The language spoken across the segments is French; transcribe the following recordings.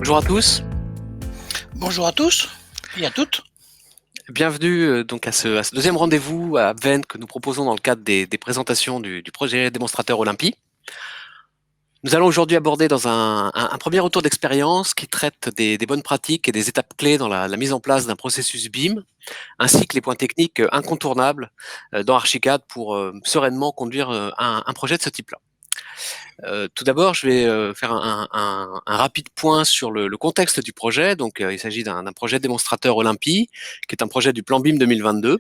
Bonjour à tous, Bonjour à tous et à toutes. bienvenue donc à ce deuxième rendez-vous à Advent que nous proposons dans le cadre des présentations du projet démonstrateur Olympie. Nous allons aujourd'hui aborder dans un premier retour d'expérience qui traite des bonnes pratiques et des étapes clés dans la mise en place d'un processus BIM, ainsi que les points techniques incontournables dans Archicad pour sereinement conduire un projet de ce type-là. Tout d'abord, je vais faire un rapide point sur le contexte du projet. Donc, il s'agit d'un projet démonstrateur Olympie, qui est un projet du plan BIM 2022,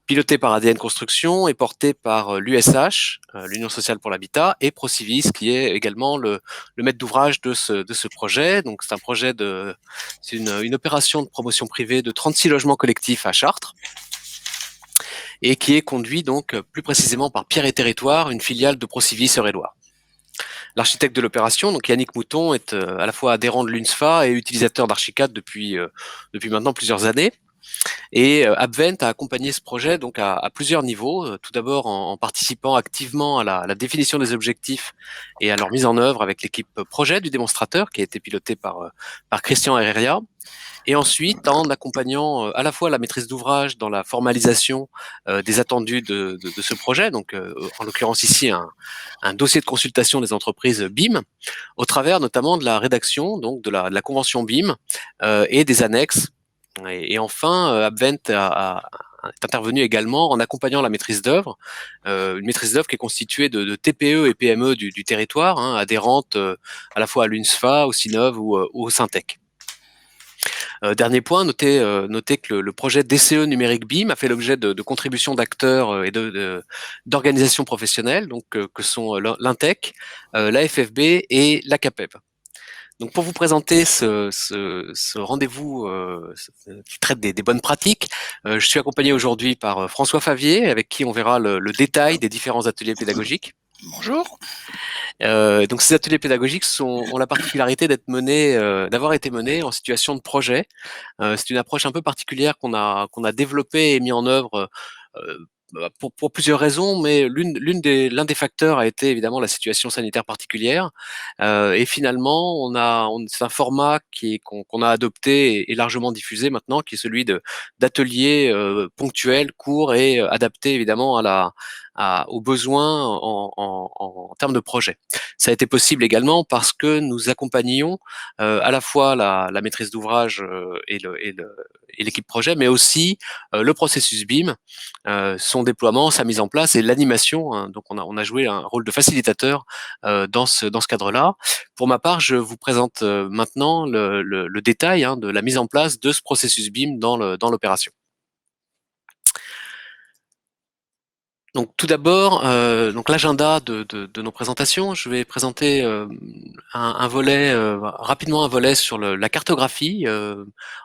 piloté par ADN Construction et porté par l'USH, l'Union sociale pour l'habitat, et Procivis, qui est également le maître d'ouvrage de ce projet. Donc, c'est une opération de promotion privée de 36 logements collectifs à Chartres, et qui est conduit donc plus précisément par Pierre et Territoire, une filiale de Procivis Eure-et-Loir. L'architecte de l'opération, donc Yannick Mouton, est à la fois adhérent de l'UNSFA et utilisateur d'Archicad depuis maintenant plusieurs années. Et Advent a accompagné ce projet donc à plusieurs niveaux. Tout d'abord en participant activement à la définition des objectifs et à leur mise en œuvre avec l'équipe projet du démonstrateur qui a été pilotée par Christian Herreria. Et ensuite, en accompagnant à la fois la maîtrise d'ouvrage dans la formalisation des attendus de ce projet, donc en l'occurrence ici un dossier de consultation des entreprises BIM, au travers notamment de la rédaction donc de la convention BIM et des annexes. Et enfin, Advent est intervenu également en accompagnant la maîtrise d'œuvre, une maîtrise d'œuvre qui est constituée de TPE et PME du territoire, hein, adhérentes à la fois à l'UNSFA, au SINOV ou au Syntec. Dernier point, notez que le projet DCE numérique BIM a fait l'objet de contributions d'acteurs d'organisations professionnelles, donc que sont l'INTEC, la FFB et la CAPEB. Donc pour vous présenter ce rendez-vous qui traite des bonnes pratiques, je suis accompagné aujourd'hui par François Favier, avec qui on verra le détail des différents ateliers pédagogiques. Bonjour. Donc ces ateliers pédagogiques ont la particularité d'avoir été menés en situation de projet. C'est une approche un peu particulière qu'on a développée et mis en œuvre pour plusieurs raisons, mais l'un des facteurs a été évidemment la situation sanitaire particulière. Et finalement, c'est un format qu'on a adopté et largement diffusé maintenant, qui est celui d'ateliers ponctuels, courts et adaptés évidemment aux besoins en termes de projet. Ça a été possible également parce que nous accompagnions à la fois la maîtrise d'ouvrage et l'équipe projet, mais aussi le processus BIM, son déploiement, sa mise en place et l'animation, hein. Donc on a joué un rôle de facilitateur dans ce cadre-là. Pour ma part, je vous présente maintenant le détail, hein, de la mise en place de ce processus BIM dans l'opération. Donc tout d'abord, donc l'agenda de nos présentations. Je vais présenter un volet rapidement un volet sur la cartographie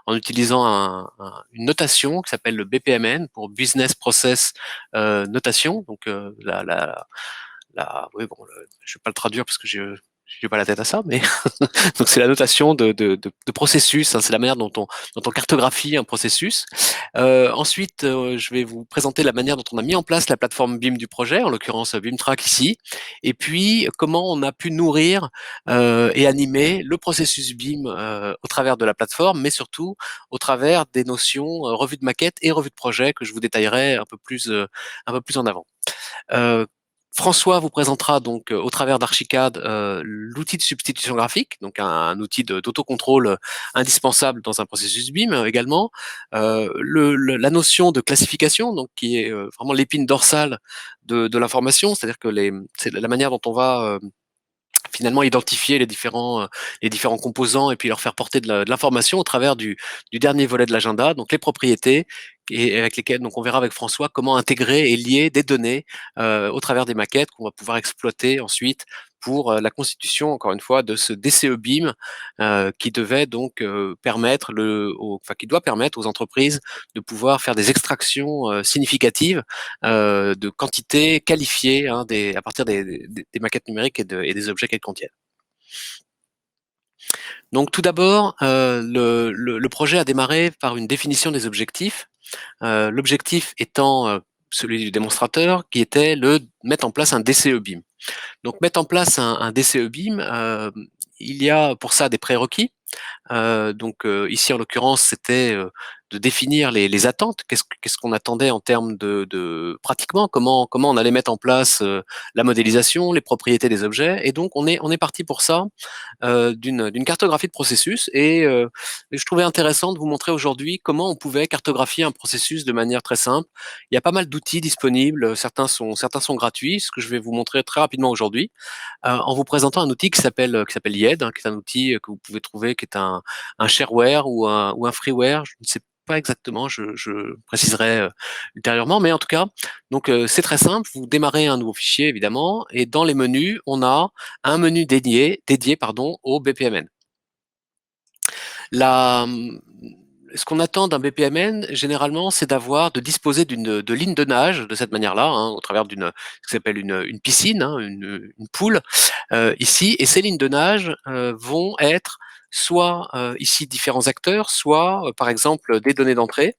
en utilisant une notation qui s'appelle le BPMN pour Business Process Notation. Donc oui, bon, je vais pas le traduire parce que j'ai pas la tête à ça, mais donc c'est la notation de processus, hein, c'est la manière dont on cartographie un processus. Ensuite, je vais vous présenter la manière dont on a mis en place la plateforme BIM du projet, en l'occurrence BIMtrack ici, et puis comment on a pu nourrir et animer le processus BIM au travers de la plateforme, mais surtout au travers des notions revue de maquette et revue de projet que je vous détaillerai un peu plus en avant. Euh, François vous présentera donc au travers d'Archicad l'outil de substitution graphique, donc un outil d'autocontrôle indispensable dans un processus BIM également. La notion de classification, donc qui est vraiment l'épine dorsale de l'information, c'est-à-dire que c'est la manière dont on va finalement identifier les différents composants et puis leur faire porter de l'information au travers du dernier volet de l'agenda, donc les propriétés, et avec lesquelles donc on verra avec François comment intégrer et lier des données au travers des maquettes qu'on va pouvoir exploiter ensuite pour la constitution, encore une fois, de ce DCE BIM qui devait donc qui doit permettre aux entreprises de pouvoir faire des extractions significatives de quantités qualifiées, hein, à partir des maquettes numériques et des objets qu'elles contiennent. Donc tout d'abord, le projet a démarré par une définition des objectifs. L'objectif étant celui du démonstrateur, qui était le mettre en place un DCE BIM. Donc mettre en place un DCE BIM, il y a pour ça des prérequis. Ici, en l'occurrence, c'était de définir les attentes. Qu'est-ce qu'on attendait en termes de pratiquement comment on allait mettre en place la modélisation, les propriétés des objets. Et donc, on est parti pour ça d'une cartographie de processus. Et je trouvais intéressant de vous montrer aujourd'hui comment on pouvait cartographier un processus de manière très simple. Il y a pas mal d'outils disponibles. Certains sont gratuits, ce que je vais vous montrer très rapidement aujourd'hui en vous présentant un outil qui s'appelle YED, hein, qui est un outil que vous pouvez trouver, qui est un shareware ou un freeware. Je ne sais pas exactement, je préciserai ultérieurement, mais en tout cas, donc c'est très simple. Vous démarrez un nouveau fichier évidemment, et dans les menus, on a un menu dédié pardon, au BPMN. La, Ce qu'on attend d'un BPMN, généralement, c'est de disposer de lignes de nage de cette manière-là, hein, au travers ce qui s'appelle une piscine, hein, une poule, ici. Et ces lignes de nage vont être soit ici différents acteurs, soit par exemple des données d'entrée,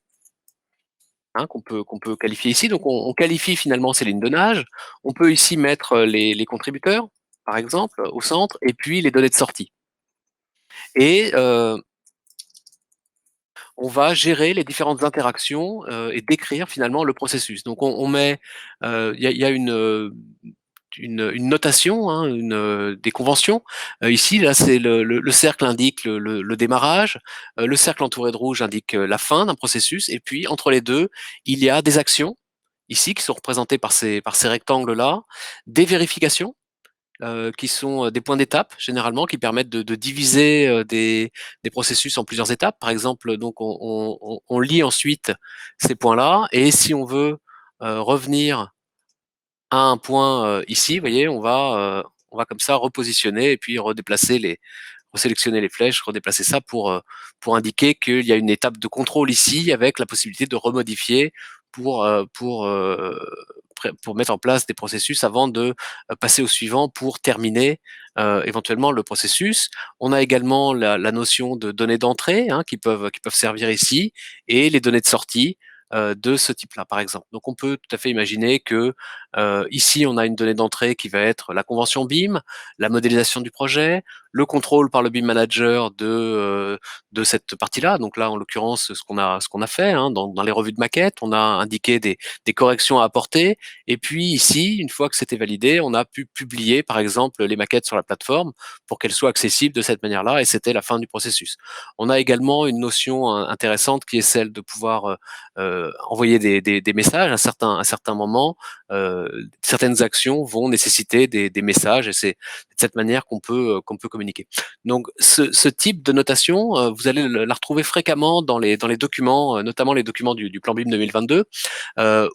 hein, qu'on peut qualifier ici. Donc on qualifie finalement ces lignes de nage. On peut ici mettre les contributeurs, par exemple, au centre, et puis les données de sortie. Et on va gérer les différentes interactions et décrire finalement le processus. Donc on met, il y a une notation, hein, des conventions. Ici, là, c'est le cercle indique le démarrage, le cercle entouré de rouge indique la fin d'un processus, et puis entre les deux, il y a des actions ici qui sont représentées par ces rectangles-là, des vérifications qui sont des points d'étape généralement qui permettent de diviser des processus en plusieurs étapes. Par exemple, donc on lit ensuite ces points-là, et si on veut revenir à un point ici, vous voyez, on va comme ça repositionner et puis resélectionner les flèches, redéplacer ça pour indiquer qu'il y a une étape de contrôle ici avec la possibilité de remodifier pour, euh, pour, euh, pour mettre en place des processus avant de passer au suivant pour terminer éventuellement le processus. On a également la notion de données d'entrée, hein, qui peuvent servir ici, et les données de sortie de ce type-là, par exemple. Donc on peut tout à fait imaginer que ici, on a une donnée d'entrée qui va être la convention BIM, la modélisation du projet, le contrôle par le BIM manager de cette partie-là. Donc là, en l'occurrence, ce qu'on a fait, hein, dans les revues de maquettes, on a indiqué des corrections à apporter. Et puis ici, une fois que c'était validé, on a pu publier, par exemple, les maquettes sur la plateforme pour qu'elles soient accessibles de cette manière-là. Et c'était la fin du processus. On a également une notion intéressante qui est celle de pouvoir envoyer des messages à certains moments. Certaines actions vont nécessiter des messages, et c'est de cette manière qu'on peut communiquer. Donc ce type de notation, vous allez la retrouver fréquemment dans les documents, notamment les documents du plan BIM 2022,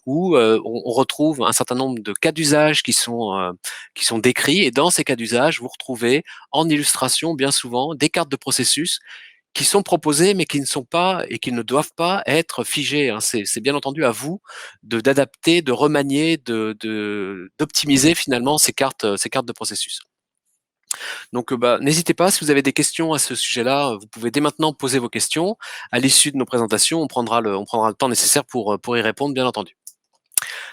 où on retrouve un certain nombre de cas d'usage qui sont décrits, et dans ces cas d'usage, vous retrouvez en illustration bien souvent des cartes de processus qui sont proposés, mais qui ne sont pas et qui ne doivent pas être figés, hein. C'est bien entendu à vous d'adapter, de remanier, d'optimiser finalement ces cartes de processus. Donc, n'hésitez pas, si vous avez des questions à ce sujet-là, vous pouvez dès maintenant poser vos questions. À l'issue de nos présentations, on prendra le temps nécessaire pour y répondre, bien entendu.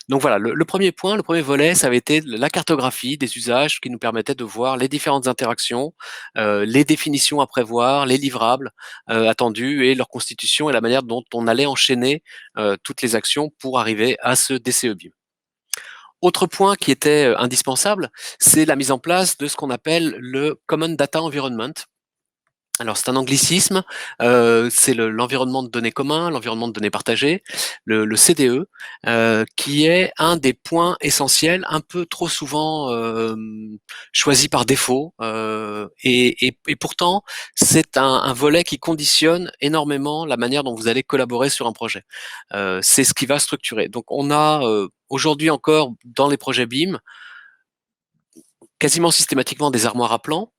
Donc voilà, le premier point, le premier volet, ça avait été la cartographie des usages qui nous permettait de voir les différentes interactions, les définitions à prévoir, les livrables attendus et leur constitution et la manière dont on allait enchaîner toutes les actions pour arriver à ce DCE BIM. Autre point qui était indispensable, c'est la mise en place de ce qu'on appelle le Common Data Environment. Alors c'est un anglicisme, c'est l'environnement de données commun, l'environnement de données partagées, le CDE, qui est un des points essentiels, un peu trop souvent choisi par défaut, et pourtant c'est un volet qui conditionne énormément la manière dont vous allez collaborer sur un projet. C'est ce qui va structurer. Donc on a aujourd'hui encore dans les projets BIM quasiment systématiquement des armoires à plans.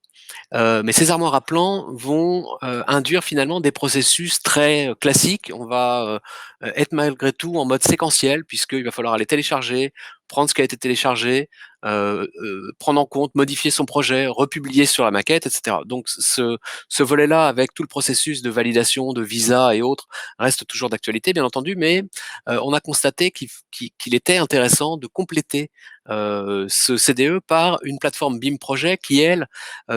Mais ces armoires à plans vont induire finalement des processus très classiques. On va être malgré tout en mode séquentiel, puisqu'il va falloir aller télécharger, prendre ce qui a été téléchargé, prendre en compte, modifier son projet, republier sur la maquette, etc. Donc ce volet-là, avec tout le processus de validation, de visa et autres, reste toujours d'actualité, bien entendu, mais on a constaté qu'il était intéressant de compléter ce CDE par une plateforme BIM Projet qui, elle,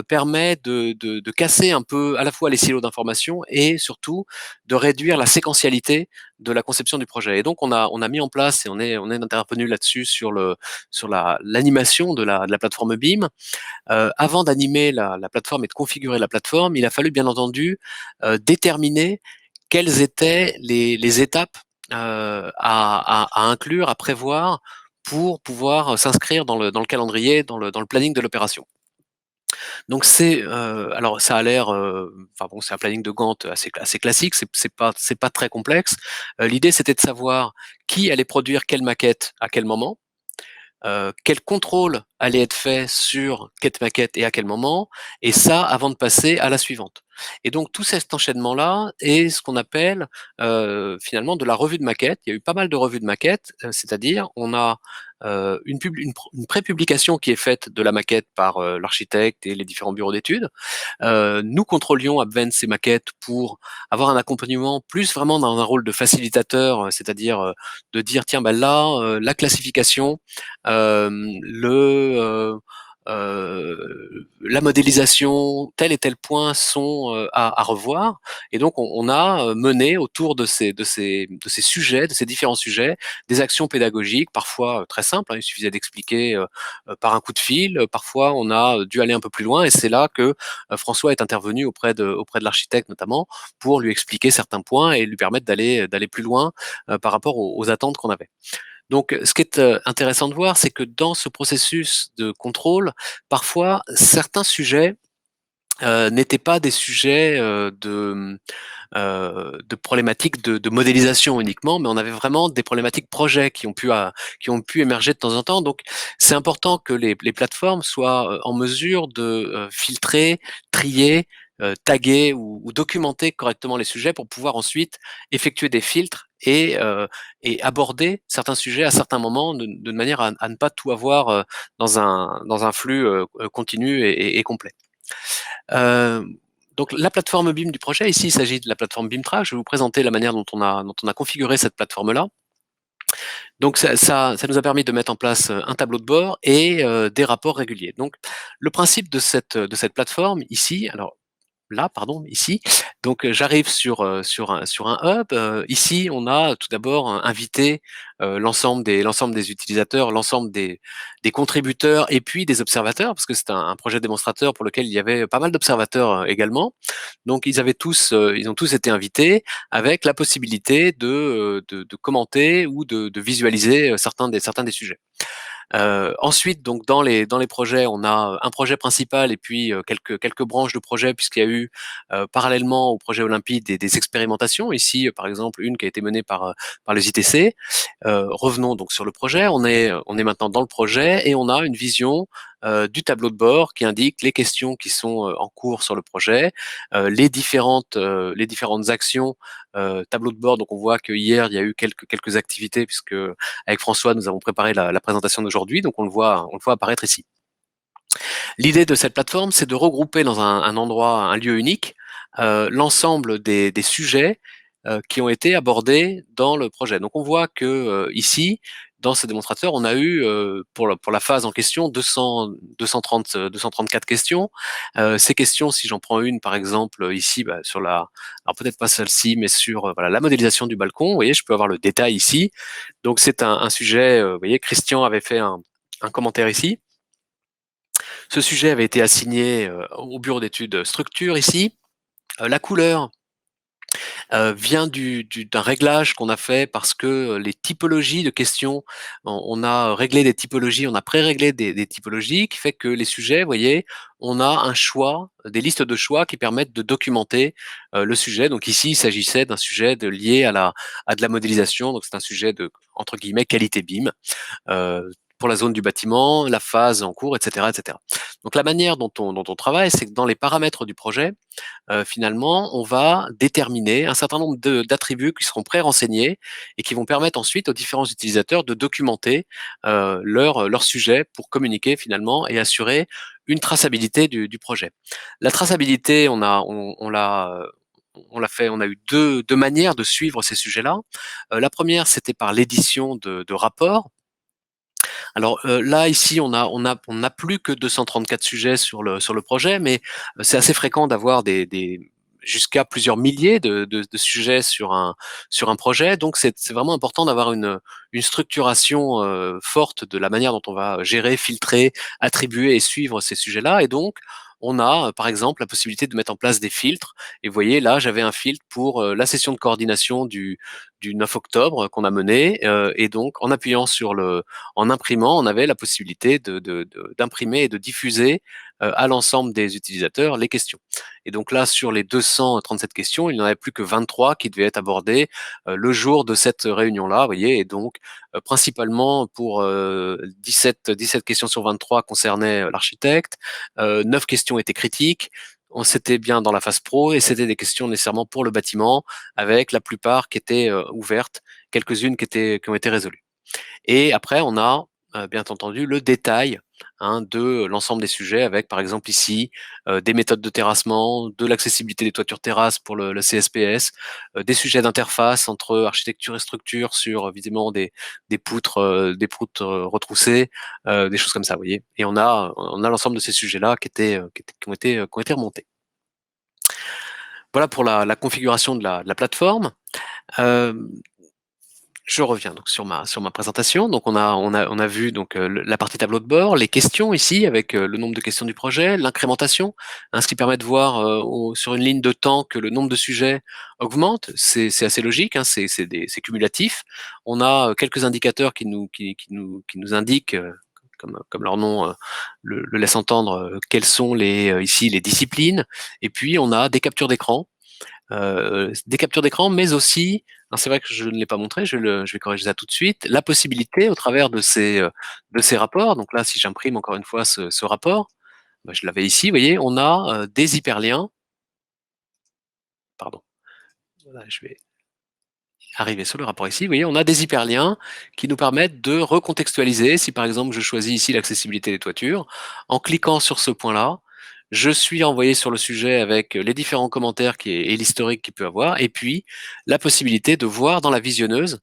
permet de casser un peu à la fois les silos d'information et surtout de réduire la séquentialité de la conception du projet. Et donc on a mis en place et on est intervenu là-dessus sur l'animation de la plateforme BIM. Avant d'animer la plateforme et de configurer la plateforme, il a fallu bien entendu déterminer quelles étaient les étapes à inclure, à prévoir pour pouvoir s'inscrire dans le calendrier, dans le planning de l'opération. Donc alors ça a l'air, enfin bon, c'est un planning de Gantt assez classique, c'est pas très complexe. L'idée c'était de savoir qui allait produire quelle maquette à quel moment, quel contrôle allait être fait sur quelle maquette et à quel moment, et ça avant de passer à la suivante. Et donc tout cet enchaînement-là est ce qu'on appelle finalement de la revue de maquette. Il y a eu pas mal de revues de maquette, c'est-à-dire on a une pré-publication qui est faite de la maquette par l'architecte et les différents bureaux d'études. Nous contrôlions Advent ces maquettes pour avoir un accompagnement plus vraiment dans un rôle de facilitateur, c'est-à-dire de dire tiens ben là la classification, la modélisation, tel et tel point sont à revoir. Et donc on a mené autour de ces sujets, de ces différents sujets, des actions pédagogiques, parfois très simples, hein, il suffisait d'expliquer par un coup de fil, parfois on a dû aller un peu plus loin, et c'est là que François est intervenu auprès de l'architecte notamment pour lui expliquer certains points et lui permettre d'aller plus loin par rapport aux attentes qu'on avait. Donc, ce qui est intéressant de voir, c'est que dans ce processus de contrôle, parfois certains sujets n'étaient pas des sujets de problématiques de modélisation uniquement, mais on avait vraiment des problématiques projets qui ont pu émerger de temps en temps. Donc, c'est important que les plateformes soient en mesure de filtrer, trier, taguer ou documenter correctement les sujets pour pouvoir ensuite effectuer des filtres et aborder certains sujets à certains moments de manière à ne pas tout avoir dans un flux continu et complet. Euh, donc la plateforme BIM du projet, ici il s'agit de la plateforme BIMTrack. Je vais vous présenter la manière dont on a configuré cette plateforme-là. Donc ça nous a permis de mettre en place un tableau de bord et des rapports réguliers. Donc le principe de cette plateforme ici, alors là, pardon, ici. Donc j'arrive sur un hub. Ici, on a tout d'abord invité l'ensemble des utilisateurs, l'ensemble des contributeurs et puis des observateurs, parce que c'est un projet démonstrateur pour lequel il y avait pas mal d'observateurs également. Donc ils ont tous été invités avec la possibilité de commenter ou de visualiser certains des sujets. Ensuite, donc dans les projets, on a un projet principal et puis quelques branches de projets, puisqu'il y a eu parallèlement au projet Olympide des expérimentations. Ici, par exemple, une qui a été menée par les ITC. Revenons donc sur le projet. On est maintenant dans le projet et on a une vision du tableau de bord qui indique les questions qui sont en cours sur le projet, les différentes actions. Tableau de bord, donc on voit que hier il y a eu quelques activités puisque avec François nous avons préparé la présentation d'aujourd'hui, donc on le voit apparaître ici. L'idée de cette plateforme, c'est de regrouper dans un endroit, un lieu unique, l'ensemble des sujets qui ont été abordés dans le projet. Donc on voit que ici, dans ce démonstrateur, on a eu pour la phase en question 234 questions. Ces questions, si j'en prends une par exemple ici, bah, sur alors peut-être pas celle-ci, mais sur voilà, la modélisation du balcon, vous voyez, je peux avoir le détail ici. Donc c'est un sujet, vous voyez, Christian avait fait un commentaire ici. Ce sujet avait été assigné au bureau d'études structure ici. La couleur vient d'un réglage qu'on a fait parce que les typologies de questions, on a réglé des typologies, on a pré-réglé des typologies qui fait que les sujets, vous voyez, on a un choix, des listes de choix qui permettent de documenter le sujet. Donc ici, il s'agissait d'un sujet lié à de la modélisation, donc c'est un sujet de entre guillemets qualité BIM. Pour la zone du bâtiment, la phase en cours, etc., etc. Donc la manière dont on travaille, c'est que dans les paramètres du projet, finalement, on va déterminer un certain nombre d'attributs qui seront pré-renseignés et qui vont permettre ensuite aux différents utilisateurs de documenter leur sujet pour communiquer finalement et assurer une traçabilité du projet. La traçabilité, on l'a fait, on a eu deux manières de suivre ces sujets-là. La première, c'était par l'édition de rapports. Alors là, ici, on n'a plus que 234 sujets sur le projet, mais c'est assez fréquent d'avoir jusqu'à plusieurs milliers de sujets sur un projet. Donc, c'est vraiment important d'avoir une structuration forte de la manière dont on va gérer, filtrer, attribuer et suivre ces sujets-là. Et donc, on a, par exemple, la possibilité de mettre en place des filtres. Et vous voyez, là, j'avais un filtre pour la session de coordination du 9 octobre qu'on a menée. Et donc, en imprimant, on avait la possibilité d'imprimer et de diffuser à l'ensemble des utilisateurs les questions. Et donc là, sur les 237 questions, il n'y en avait plus que 23 qui devaient être abordées le jour de cette réunion-là, vous voyez, et donc principalement pour 17 questions sur 23 concernaient l'architecte, 9 questions étaient critiques, c'était bien dans la phase pro et c'était des questions nécessairement pour le bâtiment, avec la plupart qui étaient ouvertes, quelques-unes qui ont été résolues. Et après, on a bien entendu le détail de l'ensemble des sujets avec, par exemple ici, des méthodes de terrassement, de l'accessibilité des toitures terrasses pour le CSPS, des sujets d'interface entre architecture et structure sur évidemment des poutres retroussées, des choses comme ça, vous voyez. Et on a l'ensemble de ces sujets-là qui ont été remontés. Voilà pour la configuration de la plateforme. Euh, Je reviens donc sur ma présentation. Donc on a vu donc la partie tableau de bord, les questions ici avec le nombre de questions du projet, l'incrémentation, ce qui permet de voir sur une ligne de temps que le nombre de sujets augmente. C'est assez logique, c'est cumulatif. On a quelques indicateurs qui nous indiquent comme leur nom le laisse entendre, quelles sont ici les disciplines. Et puis on a des captures d'écran mais aussi, c'est vrai que je ne l'ai pas montré, je vais corriger ça tout de suite, la possibilité au travers de ces rapports, donc là si j'imprime encore une fois ce rapport, je l'avais ici, vous voyez, on a des hyperliens, pardon, voilà, je vais arriver sur le rapport ici, vous voyez, on a des hyperliens qui nous permettent de recontextualiser, si par exemple je choisis ici l'accessibilité des toitures, en cliquant sur ce point-là, je suis envoyé sur le sujet avec les différents commentaires et l'historique qu'il peut avoir, et puis la possibilité de voir dans la visionneuse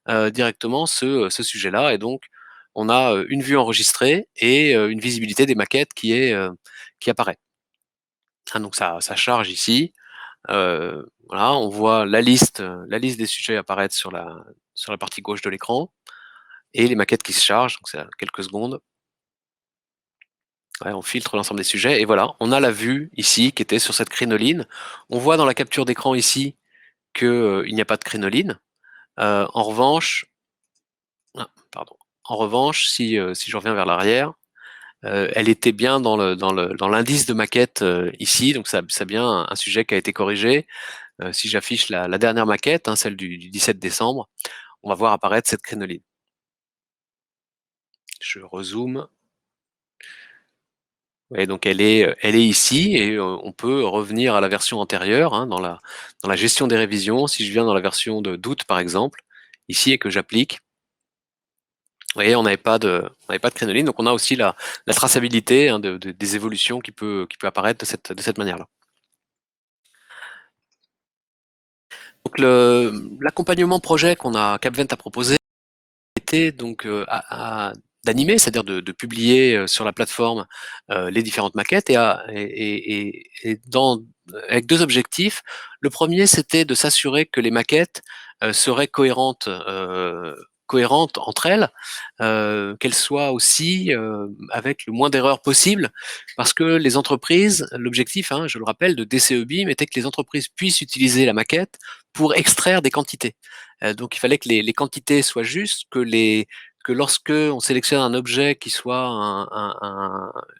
directement ce sujet-là, et donc on a une vue enregistrée et une visibilité des maquettes qui apparaît. Donc ça charge ici, voilà, on voit la liste des sujets apparaître sur la partie gauche de l'écran et les maquettes qui se chargent, donc c'est à quelques secondes. Ouais, on filtre l'ensemble des sujets et voilà, on a la vue ici qui était sur cette crinoline. On voit dans la capture d'écran ici qu'il n'y a pas de crinoline. En revanche, pardon. En revanche, si je reviens vers l'arrière, elle était bien dans l'indice de maquette ici, donc ça bien un sujet qui a été corrigé. Si j'affiche la dernière maquette, celle du 17 décembre, on va voir apparaître cette crénoline. Je rezoome. Et donc elle est ici et on peut revenir à la version antérieure dans la gestion des révisions. Si je viens dans la version d'août par exemple, ici et que j'applique, vous voyez, on n'avait pas de crénoline, donc on a aussi la traçabilité des évolutions qui peut apparaître de cette manière-là. Donc l'accompagnement projet qu'Apvent a proposé était donc d'animer, c'est-à-dire de publier sur la plateforme les différentes maquettes avec deux objectifs. Le premier, c'était de s'assurer que les maquettes seraient cohérentes entre elles, qu'elles soient aussi avec le moins d'erreurs possible, parce que les entreprises, l'objectif, je le rappelle, de DCE BIM était que les entreprises puissent utiliser la maquette pour extraire des quantités. Donc il fallait que les quantités soient justes, que lorsque on sélectionne un objet qui soit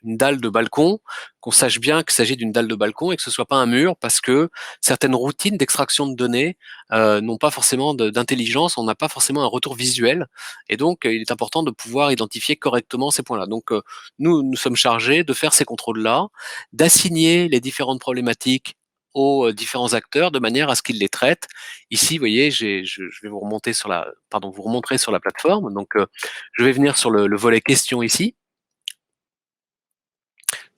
une dalle de balcon, qu'on sache bien qu'il s'agit d'une dalle de balcon et que ce soit pas un mur, parce que certaines routines d'extraction de données n'ont pas forcément d'intelligence, on n'a pas forcément un retour visuel, et donc il est important de pouvoir identifier correctement ces points-là. Donc nous sommes chargés de faire ces contrôles-là, d'assigner les différentes problématiques aux différents acteurs de manière à ce qu'ils les traitent. Ici, vous voyez, je vais vous remontrer sur la plateforme. Donc, je vais venir sur le volet questions ici.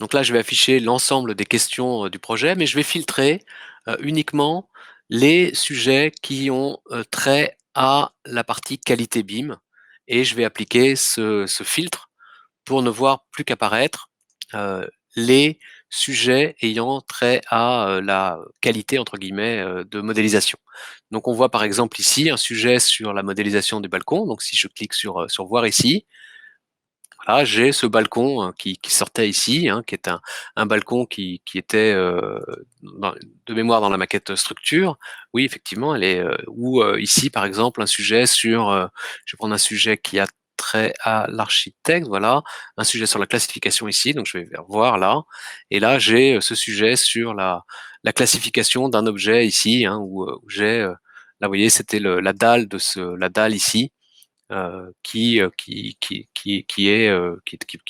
Donc là, je vais afficher l'ensemble des questions du projet, mais je vais filtrer uniquement les sujets qui ont trait à la partie qualité BIM. et je vais appliquer ce filtre pour ne voir plus qu'apparaître les sujets ayant trait à la qualité entre guillemets de modélisation. Donc on voit par exemple ici un sujet sur la modélisation du balcon. Donc si je clique sur voir ici, voilà, j'ai ce balcon qui sortait ici, hein, qui est un balcon qui était de mémoire dans la maquette structure. Oui, effectivement, elle est ou ici par exemple un sujet sur, je vais prendre un sujet qui a trait à l'architecte, voilà, un sujet sur la classification ici, donc je vais vers voir là, et là j'ai ce sujet sur la classification d'un objet ici, hein, où j'ai là vous voyez c'était la dalle la dalle ici qui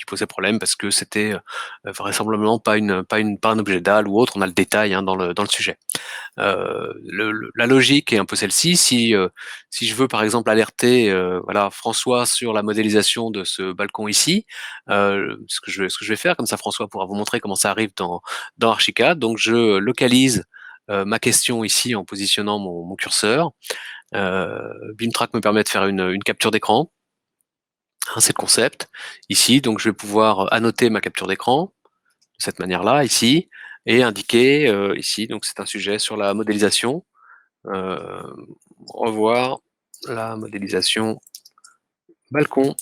posait problème parce que c'était vraisemblablement pas un objet dalle ou autre. On a le détail hein, dans le sujet. La logique est un peu celle-ci. Si je veux par exemple alerter voilà François sur la modélisation de ce balcon ici, ce que je vais faire comme ça François pourra vous montrer comment ça arrive dans Archicad. Donc je localise ma question ici en positionnant mon curseur. BIMTrack me permet de faire une capture d'écran. Hein, c'est le concept. Ici, donc je vais pouvoir annoter ma capture d'écran de cette manière-là, ici, et indiquer ici, donc c'est un sujet sur la modélisation. Euh, revoir la modélisation balcon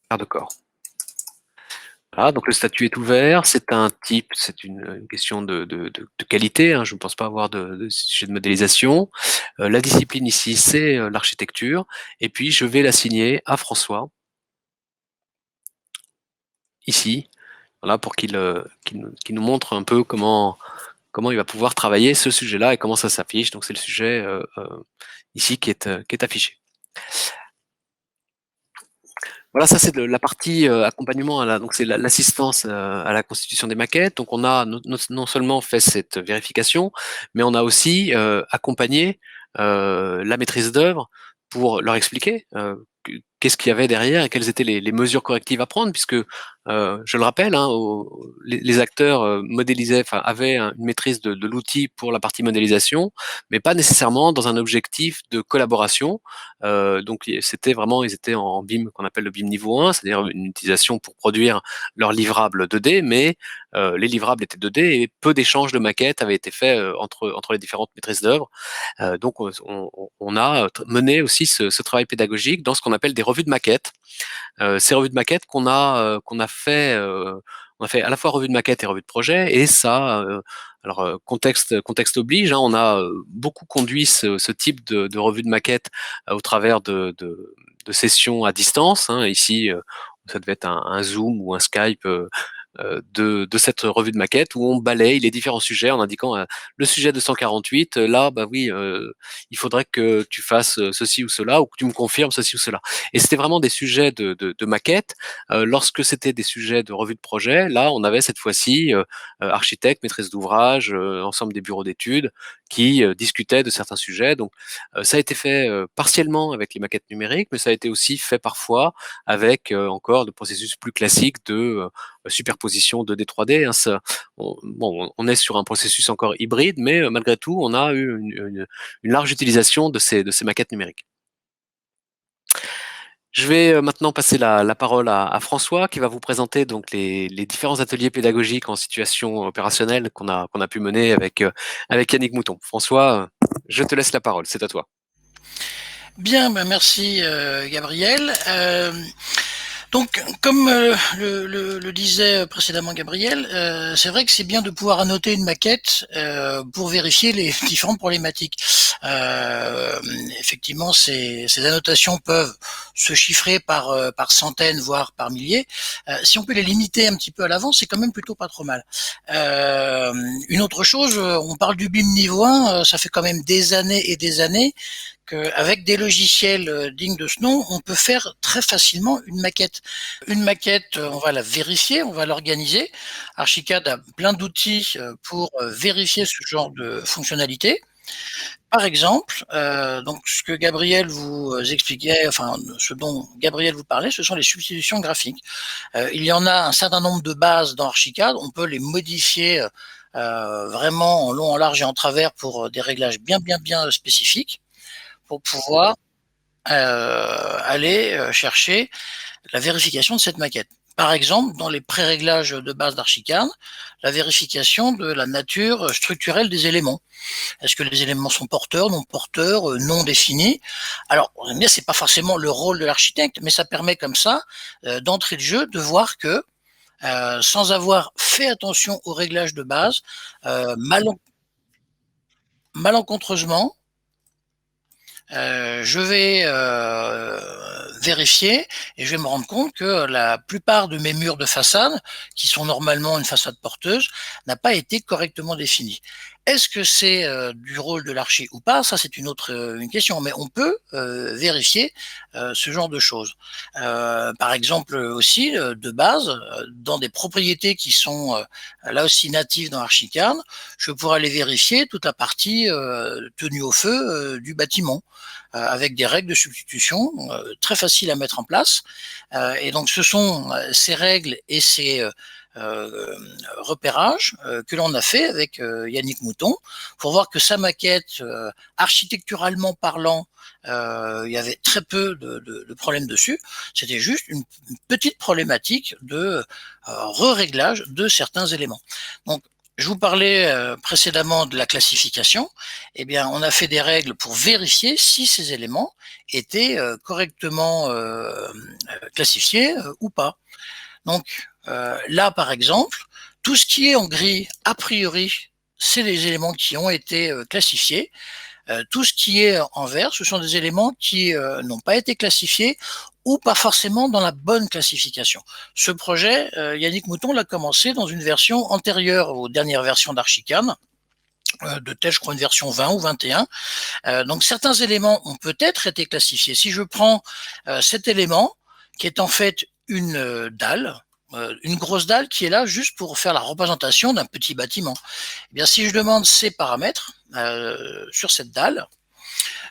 quart de corps. Voilà, donc le statut est ouvert, c'est un type, c'est une question de qualité, hein, je ne pense pas avoir de sujet de modélisation. La discipline ici, c'est l'architecture, et puis je vais l'assigner à François, ici, voilà, pour qu'il nous montre un peu comment il va pouvoir travailler ce sujet-là et comment ça s'affiche. Donc c'est le sujet ici qui est affiché. Voilà, ça c'est la partie accompagnement donc c'est l'assistance à la constitution des maquettes. Donc on a non seulement fait cette vérification, mais on a aussi accompagné la maîtrise d'œuvre pour leur expliquer qu'est-ce qu'il y avait derrière et quelles étaient les mesures correctives à prendre, puisque je le rappelle, hein, les acteurs modélisaient, enfin avaient une maîtrise de l'outil pour la partie modélisation, mais pas nécessairement dans un objectif de collaboration. Donc c'était vraiment, ils étaient en BIM qu'on appelle le BIM niveau 1, c'est-à-dire une utilisation pour produire leurs livrables 2D, mais les livrables étaient 2D et peu d'échanges de maquettes avaient été faits entre les différentes maîtrises d'œuvre. Donc on a mené aussi ce travail pédagogique dans ce qu'on appelle des revues de maquettes. Ces revues de maquettes qu'on a fait, on a fait à la fois revue de maquette et revue de projet, et ça, alors contexte oblige, hein, on a beaucoup conduit ce type de revue de maquette au travers de sessions à distance. Hein. Ici, ça devait être un Zoom ou un Skype de cette revue de maquette où on balaye les différents sujets en indiquant le sujet de 148, là, bah oui, il faudrait que tu fasses ceci ou cela, ou que tu me confirmes ceci ou cela. Et c'était vraiment des sujets de maquette. Lorsque c'était des sujets de revue de projet, là, on avait cette fois-ci architecte, maîtrise d'ouvrage, ensemble des bureaux d'études qui discutaient de certains sujets. Donc, ça a été fait partiellement avec les maquettes numériques, mais ça a été aussi fait parfois avec encore de processus plus classiques de superposition 2D 3D. Hein, on est sur un processus encore hybride, mais malgré tout, on a eu une large utilisation de ces maquettes numériques. Je vais maintenant passer la parole à François qui va vous présenter donc les différents ateliers pédagogiques en situation opérationnelle qu'on a pu mener avec Yannick Mouton. François, je te laisse la parole, c'est à toi. Bien, ben merci Gabriel. Donc, comme le disait précédemment Gabriel, c'est vrai que c'est bien de pouvoir annoter une maquette pour vérifier les différentes problématiques. Effectivement, ces annotations peuvent se chiffrer par centaines, voire par milliers. Si on peut les limiter un petit peu à l'avance, c'est quand même plutôt pas trop mal. Une autre chose, on parle du BIM niveau 1, ça fait quand même des années et des années qu'avec des logiciels dignes de ce nom, on peut faire très facilement une maquette. Une maquette, on va la vérifier, on va l'organiser. Archicad a plein d'outils pour vérifier ce genre de fonctionnalité. Par exemple, donc ce que Gabriel vous expliquait, enfin ce dont Gabriel vous parlait, ce sont les substitutions graphiques. Il y en a un certain nombre de bases dans Archicad, on peut les modifier vraiment en long, en large et en travers pour des réglages bien spécifiques pour pouvoir aller chercher la vérification de cette maquette. Par exemple, dans les pré-réglages de base d'Archicad, la vérification de la nature structurelle des éléments. Est-ce que les éléments sont porteurs, non porteurs, non définis? Alors, c'est pas forcément le rôle de l'architecte, mais ça permet comme ça, d'entrée de jeu, de voir que, sans avoir fait attention aux réglages de base, malencontreusement, je vais vérifier et je vais me rendre compte que la plupart de mes murs de façade, qui sont normalement une façade porteuse, n'a pas été correctement définie. Est-ce que c'est du rôle de l'archi ou pas? Ça, c'est une autre une question, mais on peut vérifier ce genre de choses. Par exemple aussi, de base, dans des propriétés qui sont là aussi natives dans Archicad, je pourrais aller vérifier toute la partie tenue au feu du bâtiment avec des règles de substitution très faciles à mettre en place. Et donc, ce sont ces règles et ces repérages que l'on a fait avec Yannick Mouton pour voir que sa maquette, architecturalement parlant, il y avait très peu de problèmes dessus. C'était juste une petite problématique de re-réglage de certains éléments. Donc, je vous parlais précédemment de la classification. Eh bien, on a fait des règles pour vérifier si ces éléments étaient correctement classifiés ou pas. Donc là, par exemple, tout ce qui est en gris, a priori, c'est les éléments qui ont été classifiés. Tout ce qui est en vert, ce sont des éléments qui n'ont pas été classifiés ou pas forcément dans la bonne classification. Ce projet, Yannick Mouton l'a commencé dans une version antérieure aux dernières versions d'Archicad, de telle, je crois, une version 20 ou 21. Donc certains éléments ont peut-être été classifiés. Si je prends cet élément, qui est en fait une dalle, une grosse dalle qui est là juste pour faire la représentation d'un petit bâtiment. Eh bien, si je demande ces paramètres sur cette dalle,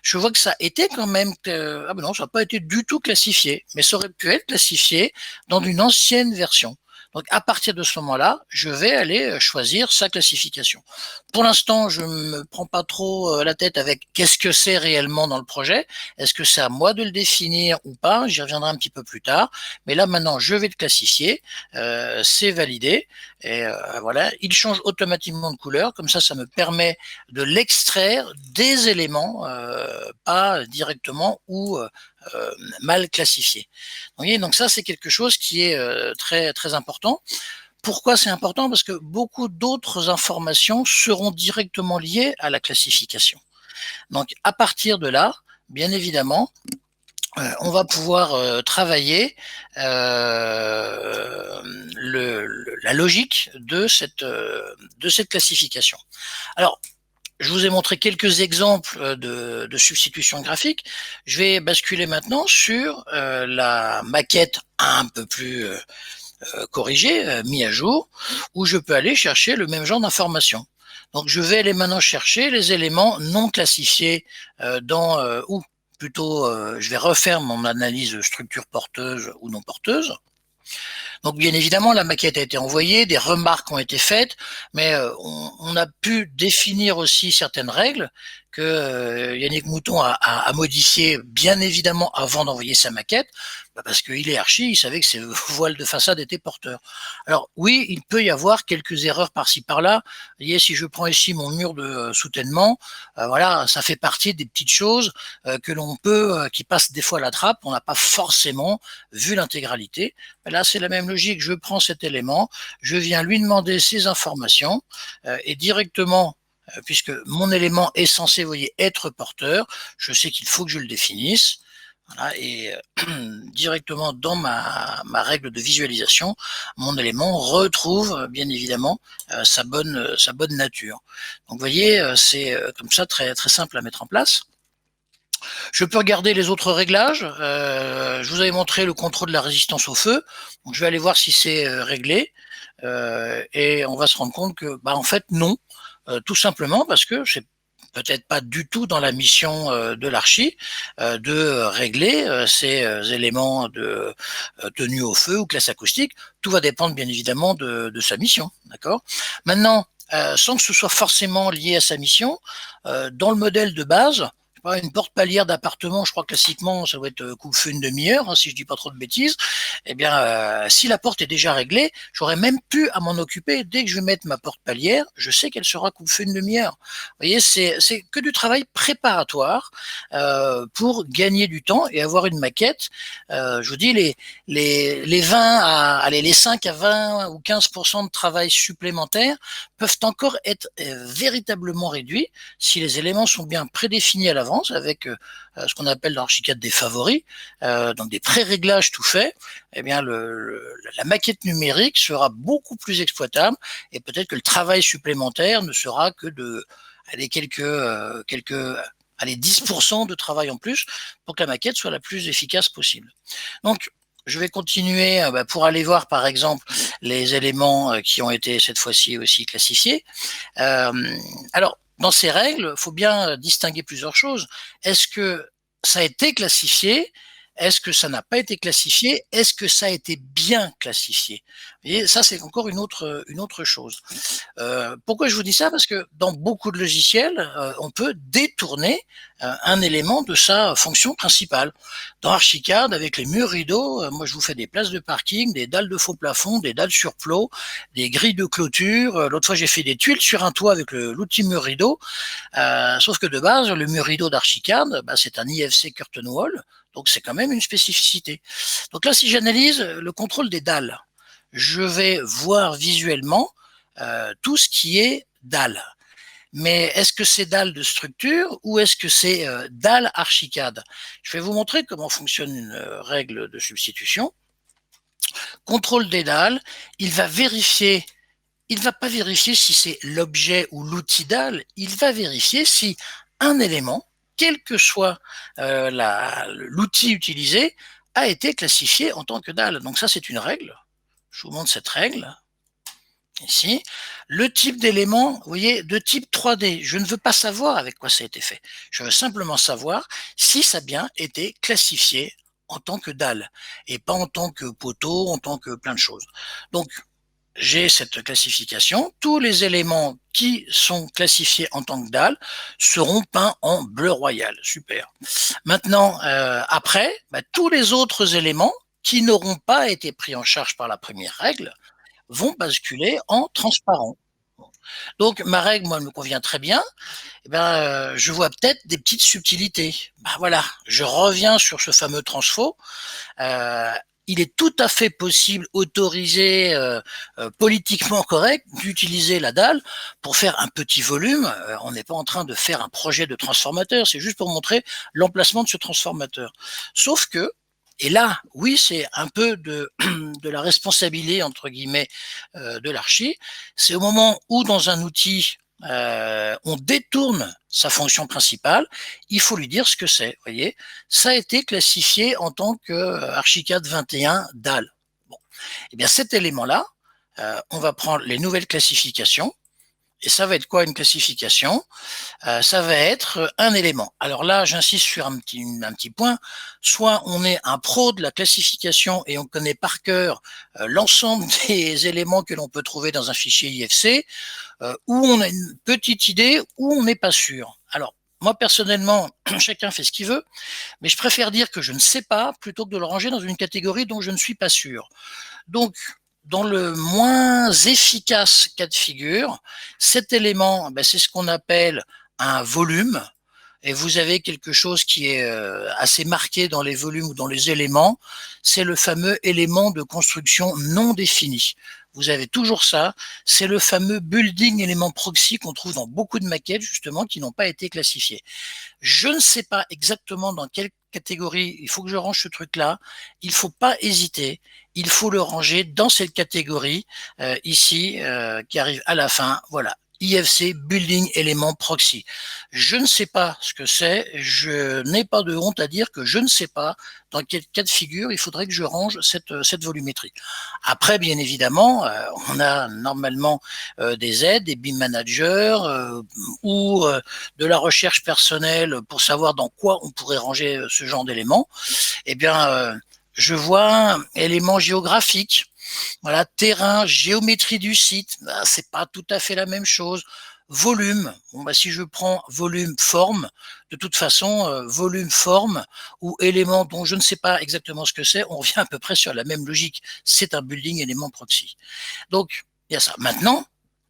je vois que ça était quand même, ah ben non, ça n'a pas été du tout classifié, mais ça aurait pu être classifié dans une ancienne version. Donc à partir de ce moment-là, je vais aller choisir sa classification. Pour l'instant, je ne me prends pas trop la tête avec qu'est-ce que c'est réellement dans le projet. Est-ce que c'est à moi de le définir ou pas? J'y reviendrai un petit peu plus tard. Mais là maintenant, je vais le classifier. C'est validé. Et voilà, il change automatiquement de couleur. Comme ça me permet de l'extraire des éléments, pas directement ou mal classifiés. Vous voyez, donc ça, c'est quelque chose qui est très, très important. Pourquoi c'est important? Parce que beaucoup d'autres informations seront directement liées à la classification. Donc, à partir de là, bien évidemment, on va pouvoir travailler la logique de cette classification. Alors, je vous ai montré quelques exemples de substitution graphique. Je vais basculer maintenant sur la maquette un peu plus corrigée, mise à jour, où je peux aller chercher le même genre d'informations. Donc je vais aller maintenant chercher les éléments non classifiés ou plutôt je vais refaire mon analyse structure porteuse ou non porteuse. Donc bien évidemment, la maquette a été envoyée, des remarques ont été faites, mais on a pu définir aussi certaines règles que Yannick Mouton a modifiées bien évidemment avant d'envoyer sa maquette, parce qu'il est archi, il savait que ses voiles de façade étaient porteurs. Alors oui, il peut y avoir quelques erreurs par-ci par-là. Vous voyez, si je prends ici mon mur de soutènement, voilà, ça fait partie des petites choses que l'on peut, qui passent des fois à la trappe. On n'a pas forcément vu l'intégralité. Là, c'est la même logique. Je prends cet élément, je viens lui demander ces informations et directement, puisque mon élément est censé, vous voyez, être porteur, je sais qu'il faut que je le définisse. Voilà, et directement dans ma règle de visualisation, mon élément retrouve bien évidemment sa bonne nature. Donc vous voyez, c'est comme ça très, très simple à mettre en place. Je peux regarder les autres réglages. Je vous avais montré le contrôle de la résistance au feu. Donc je vais aller voir si c'est réglé. Et on va se rendre compte que, en fait, non. Tout simplement parce que c'est peut-être pas du tout dans la mission de l'archi de régler ces éléments de tenue au feu ou classe acoustique. Tout va dépendre bien évidemment de sa mission. D'accord. Maintenant, sans que ce soit forcément lié à sa mission, dans le modèle de base, pas, une porte palière d'appartement, je crois classiquement, ça doit être coupe-feu une demi-heure, hein, si je dis pas trop de bêtises. Eh bien, si la porte est déjà réglée, j'aurais même pu à m'en occuper. Dès que je vais mettre ma porte palière, je sais qu'elle sera coupe-feu une demi-heure. Vous voyez, c'est que du travail préparatoire pour gagner du temps et avoir une maquette. Je vous dis, les 20 à, allez, les 5 à 20 ou 15% de travail supplémentaire peuvent encore être véritablement réduits si les éléments sont bien prédéfinis à l'avance avec ce qu'on appelle dans l'archicad des favoris, donc des pré-réglages tout faits. Eh bien, la maquette numérique sera beaucoup plus exploitable et peut-être que le travail supplémentaire ne sera que de allez, allez, 10% de travail en plus pour que la maquette soit la plus efficace possible. Donc, je vais continuer pour aller voir par exemple les éléments qui ont été cette fois-ci aussi classifiés. Alors, dans ces règles, il faut bien distinguer plusieurs choses. Est-ce que ça a été classifié? Est-ce que ça n'a pas été classifié? Est-ce que ça a été bien classifié? Vous voyez, ça c'est encore une autre chose. Pourquoi je vous dis ça? Parce que dans beaucoup de logiciels, on peut détourner un élément de sa fonction principale. Dans Archicad, avec les murs rideaux, moi je vous fais des places de parking, des dalles de faux plafond, des dalles sur plot, des grilles de clôture. L'autre fois j'ai fait des tuiles sur un toit avec l'outil mur rideau. Sauf que de base, le mur rideau d'Archicad, c'est un IFC curtain wall, donc c'est quand même une spécificité. Donc là, si j'analyse le contrôle des dalles, je vais voir visuellement tout ce qui est dalles. Mais est-ce que c'est dalles de structure ou est-ce que c'est dalles Archicad? Je vais vous montrer comment fonctionne une règle de substitution. Contrôle des dalles, il va vérifier, il ne va pas vérifier si c'est l'objet ou l'outil dalle, il va vérifier si un élément, quel que soit l'outil utilisé, a été classifié en tant que dalle. Donc ça, c'est une règle. Je vous montre cette règle. Ici, le type d'élément, vous voyez, de type 3D. Je ne veux pas savoir avec quoi ça a été fait. Je veux simplement savoir si ça a bien été classifié en tant que dalle et pas en tant que poteau, en tant que plein de choses. Donc, j'ai cette classification. Tous les éléments qui sont classifiés en tant que dalle seront peints en bleu royal. Super. Maintenant, après, tous les autres éléments qui n'auront pas été pris en charge par la première règle vont basculer en transparent. Donc ma règle, moi, elle me convient très bien. Eh ben, je vois peut-être des petites subtilités. Voilà, je reviens sur ce fameux transfo. Il est tout à fait possible, autorisé, politiquement correct, d'utiliser la dalle pour faire un petit volume. On n'est pas en train de faire un projet de transformateur, c'est juste pour montrer l'emplacement de ce transformateur. Sauf que, et là, oui, c'est un peu de la responsabilité, entre guillemets, de l'archi, c'est au moment où dans un outil, on détourne sa fonction principale, il faut lui dire ce que c'est. Voyez, ça a été classifié en tant que Archicad 21 DAL. Bon, et bien cet élément-là, on va prendre les nouvelles classifications. Et ça va être quoi une classification? Ça va être un élément. Alors là, j'insiste sur un petit point. Soit on est un pro de la classification et on connaît par cœur l'ensemble des éléments que l'on peut trouver dans un fichier IFC, ou on a une petite idée, ou on n'est pas sûr. Alors, moi, personnellement, chacun fait ce qu'il veut, mais je préfère dire que je ne sais pas plutôt que de le ranger dans une catégorie dont je ne suis pas sûr. Donc, dans le moins efficace cas de figure, cet élément, c'est ce qu'on appelle un volume. Et vous avez quelque chose qui est assez marqué dans les volumes ou dans les éléments, c'est le fameux élément de construction non défini. Vous avez toujours ça, c'est le fameux building élément proxy qu'on trouve dans beaucoup de maquettes justement qui n'ont pas été classifiées. Je ne sais pas exactement dans quelle catégorie il faut que je range ce truc-là. Il ne faut pas hésiter. Il faut le ranger dans cette catégorie ici qui arrive à la fin. Voilà. IFC Building Element Proxy. Je ne sais pas ce que c'est, je n'ai pas de honte à dire que je ne sais pas dans quel cas de figure il faudrait que je range cette volumétrie. Après, bien évidemment, on a normalement des aides, des BIM managers ou de la recherche personnelle pour savoir dans quoi on pourrait ranger ce genre d'éléments. Eh bien, je vois éléments géographiques. Voilà, terrain, géométrie du site, c'est pas tout à fait la même chose. volume. Bon, bah, si je prends volume, forme, de toute façon, volume, forme ou élément dont je ne sais pas exactement ce que c'est, on revient à peu près sur la même logique. C'est un building élément proxy. Donc, il y a ça. Maintenant,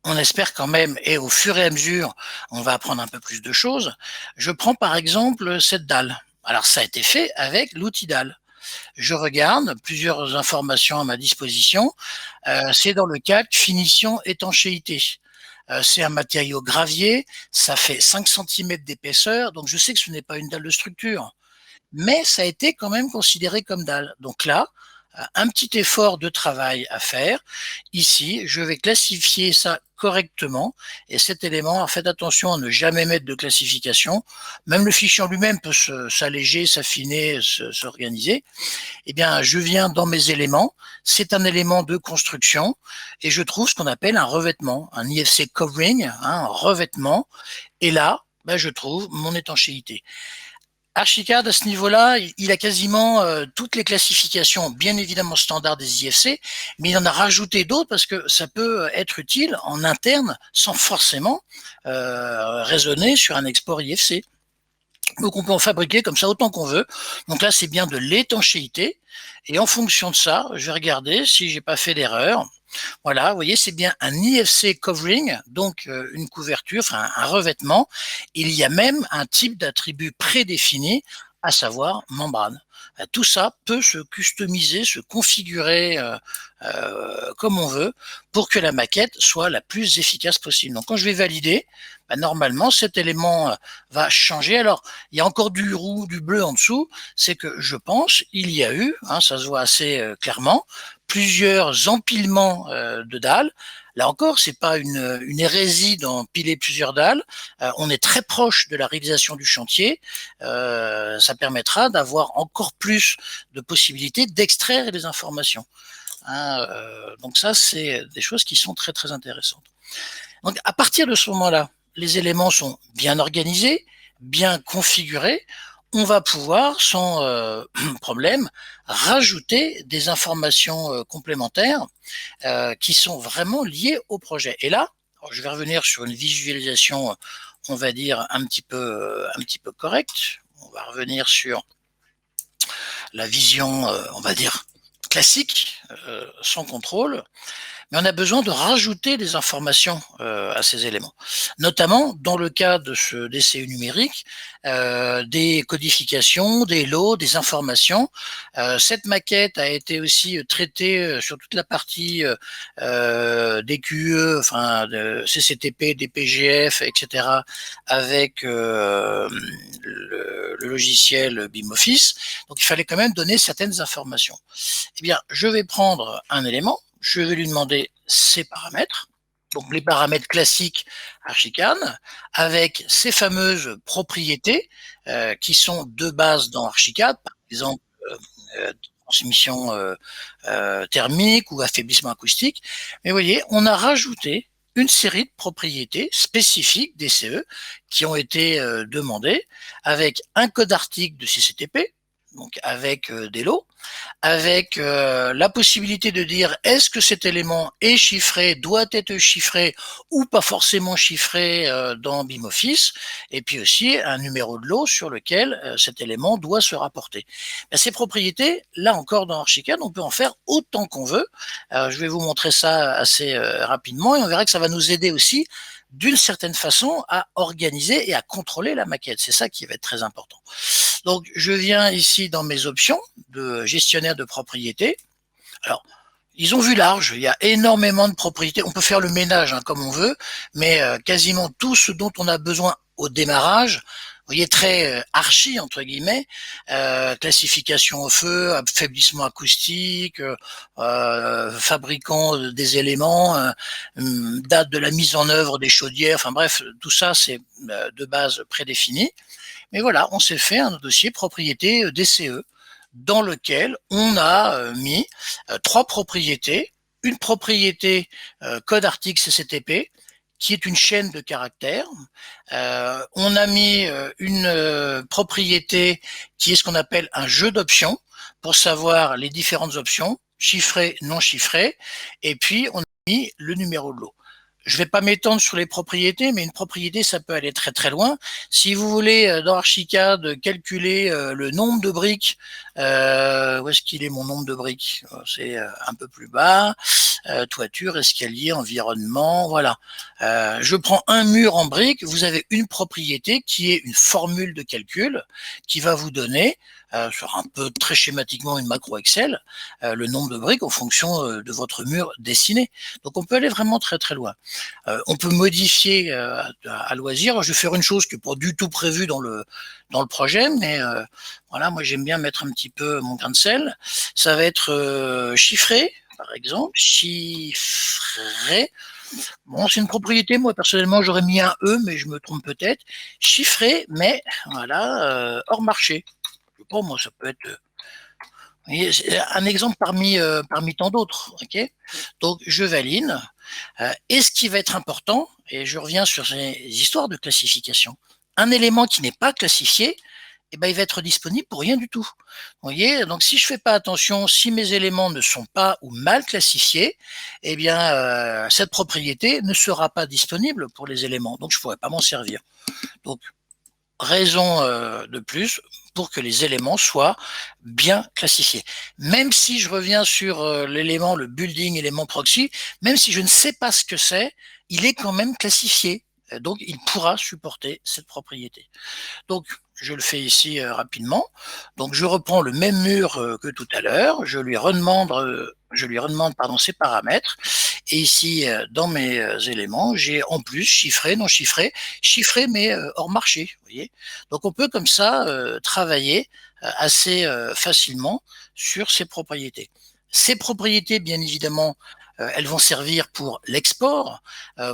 on espère quand même, et au fur et à mesure, on va apprendre un peu plus de choses. Je prends par exemple cette dalle. Alors, ça a été fait avec l'outil dalle. Je regarde plusieurs informations à ma disposition. C'est dans le cadre finition étanchéité. C'est un matériau gravier, ça fait 5 cm d'épaisseur, donc je sais que ce n'est pas une dalle de structure, mais ça a été quand même considéré comme dalle. Donc là, un petit effort de travail à faire. Ici, je vais classifier ça correctement. Et cet élément, faites attention à ne jamais mettre de classification. Même le fichier en lui-même peut s'alléger, s'affiner, s'organiser. Eh bien, je viens dans mes éléments. C'est un élément de construction et je trouve ce qu'on appelle un revêtement, un IFC covering, un revêtement. Et là, ben, je trouve mon étanchéité. Archicad, à ce niveau-là, il a quasiment toutes les classifications, bien évidemment standards des IFC, mais il en a rajouté d'autres parce que ça peut être utile en interne sans forcément raisonner sur un export IFC. Donc on peut en fabriquer comme ça autant qu'on veut. Donc là, c'est bien de l'étanchéité. Et en fonction de ça, je vais regarder si j'ai pas fait d'erreur. Voilà, vous voyez, c'est bien un IFC covering, donc une couverture, enfin un revêtement. Il y a même un type d'attribut prédéfini, à savoir membrane. Tout ça peut se customiser, se configurer comme on veut pour que la maquette soit la plus efficace possible. Donc quand je vais valider, bah, normalement cet élément va changer. Alors il y a encore du roux, du bleu en dessous, c'est que je pense il y a eu, hein, ça se voit assez clairement, plusieurs empilements de dalles. Là encore, c'est pas une hérésie d'empiler plusieurs dalles. On est très proche de la réalisation du chantier. Ça permettra d'avoir encore plus de possibilités d'extraire les informations. Hein, donc ça, c'est des choses qui sont très très intéressantes. Donc à partir de ce moment-là, les éléments sont bien organisés, bien configurés. On va pouvoir sans problème rajouter des informations complémentaires qui sont vraiment liées au projet. Et là, je vais revenir sur une visualisation, on va dire un petit peu correcte. On va revenir sur la vision, on va dire classique, sans contrôle. Mais on a besoin de rajouter des informations à ces éléments, notamment dans le cas de ce DCE numérique, des codifications, des lots, des informations. Cette maquette a été aussi traitée sur toute la partie des QE, enfin de CCTP, des PGF, etc., avec le logiciel BIM Office. Donc il fallait quand même donner certaines informations. Eh bien, je vais prendre un élément, je vais lui demander ses paramètres, donc les paramètres classiques Archicad, avec ces fameuses propriétés qui sont de base dans Archicad, par exemple transmission thermique ou affaiblissement acoustique. Mais vous voyez, on a rajouté une série de propriétés spécifiques des CE qui ont été demandées avec un code article de CCTP, donc avec des lots, avec la possibilité de dire est-ce que cet élément est chiffré, doit être chiffré ou pas forcément chiffré dans BIM Office, et puis aussi un numéro de lot sur lequel cet élément doit se rapporter. Ben, ces propriétés, là encore dans Archicad, on peut en faire autant qu'on veut. Je vais vous montrer ça assez rapidement et on verra que ça va nous aider aussi d'une certaine façon à organiser et à contrôler la maquette. C'est ça qui va être très important. Donc, je viens ici dans mes options de gestionnaire de propriété. Alors, ils ont vu large, il y a énormément de propriétés. On peut faire le ménage hein, comme on veut, mais quasiment tout ce dont on a besoin au démarrage, vous voyez, très archi, entre guillemets, classification au feu, affaiblissement acoustique, fabricant des éléments, date de la mise en œuvre des chaudières, enfin bref, tout ça c'est de base prédéfini. Mais voilà, on s'est fait un dossier propriété DCE dans lequel on a mis trois propriétés. Une propriété code article CCTP, qui est une chaîne de caractères. On a mis une propriété qui est ce qu'on appelle un jeu d'options pour savoir les différentes options, chiffrées, non chiffrées. Et puis, on a mis le numéro de lot. je vais pas m'étendre sur les propriétés, mais une propriété, ça peut aller très très loin. Si vous voulez, dans Archicad, calculer le nombre de briques, où est-ce qu'il est mon nombre de briques? C'est un peu plus bas. Toiture, escalier, environnement, voilà. Je prends un mur en briques, vous avez une propriété qui est une formule de calcul qui va vous donner, sur un peu très schématiquement une macro Excel, le nombre de briques en fonction de votre mur dessiné. Donc on peut aller vraiment très très loin. On peut modifier à loisir. Je vais faire une chose qui n'est pas du tout prévue dans le projet, mais voilà, moi j'aime bien mettre un petit peu mon grain de sel. Ça va être chiffré, par exemple, chiffré. Bon, c'est une propriété, moi personnellement j'aurais mis un E, mais je me trompe peut-être. Chiffré, mais voilà, hors marché. Je sais pas, moi ça peut être un exemple parmi tant d'autres. Okay, donc je valide. Et ce qui va être important, et je reviens sur ces histoires de classification, un élément qui n'est pas classifié, eh ben, il va être disponible pour rien du tout. Vous voyez, donc si je fais pas attention, si mes éléments ne sont pas ou mal classifiés, eh bien cette propriété ne sera pas disponible pour les éléments, donc je pourrais pas m'en servir. Donc raison de plus pour que les éléments soient bien classifiés. Même si je reviens sur l'élément, le building élément proxy, même si je ne sais pas ce que c'est, il est quand même classifié. Donc, il pourra supporter cette propriété. Donc, je le fais ici rapidement. Donc, je reprends le même mur que tout à l'heure. Je lui redemande ses paramètres. Et ici, dans mes éléments, j'ai en plus chiffré, non chiffré, chiffré mais hors marché. Vous voyez. Donc, on peut comme ça travailler assez facilement sur ces propriétés. Ces propriétés, bien évidemment, elles vont servir pour l'export,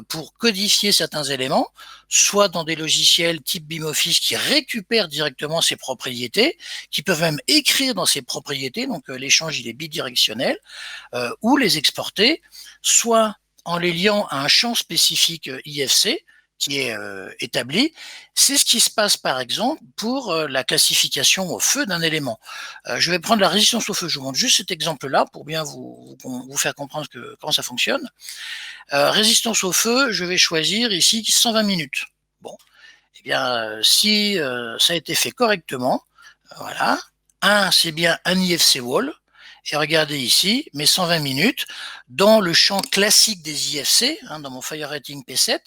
pour codifier certains éléments, soit dans des logiciels type BIMOffice qui récupèrent directement ces propriétés, qui peuvent même écrire dans ces propriétés, donc l'échange il est bidirectionnel, ou les exporter, soit en les liant à un champ spécifique IFC, qui est établi. C'est ce qui se passe par exemple pour la classification au feu d'un élément. Je vais prendre la résistance au feu, je vous montre juste cet exemple-là pour bien vous faire comprendre comment ça fonctionne. Résistance au feu, je vais choisir ici 120 minutes. Bon, eh bien si ça a été fait correctement, voilà, c'est bien un IFC wall. Et regardez ici, mes 120 minutes, dans le champ classique des IFC, dans mon Fire Rating P7,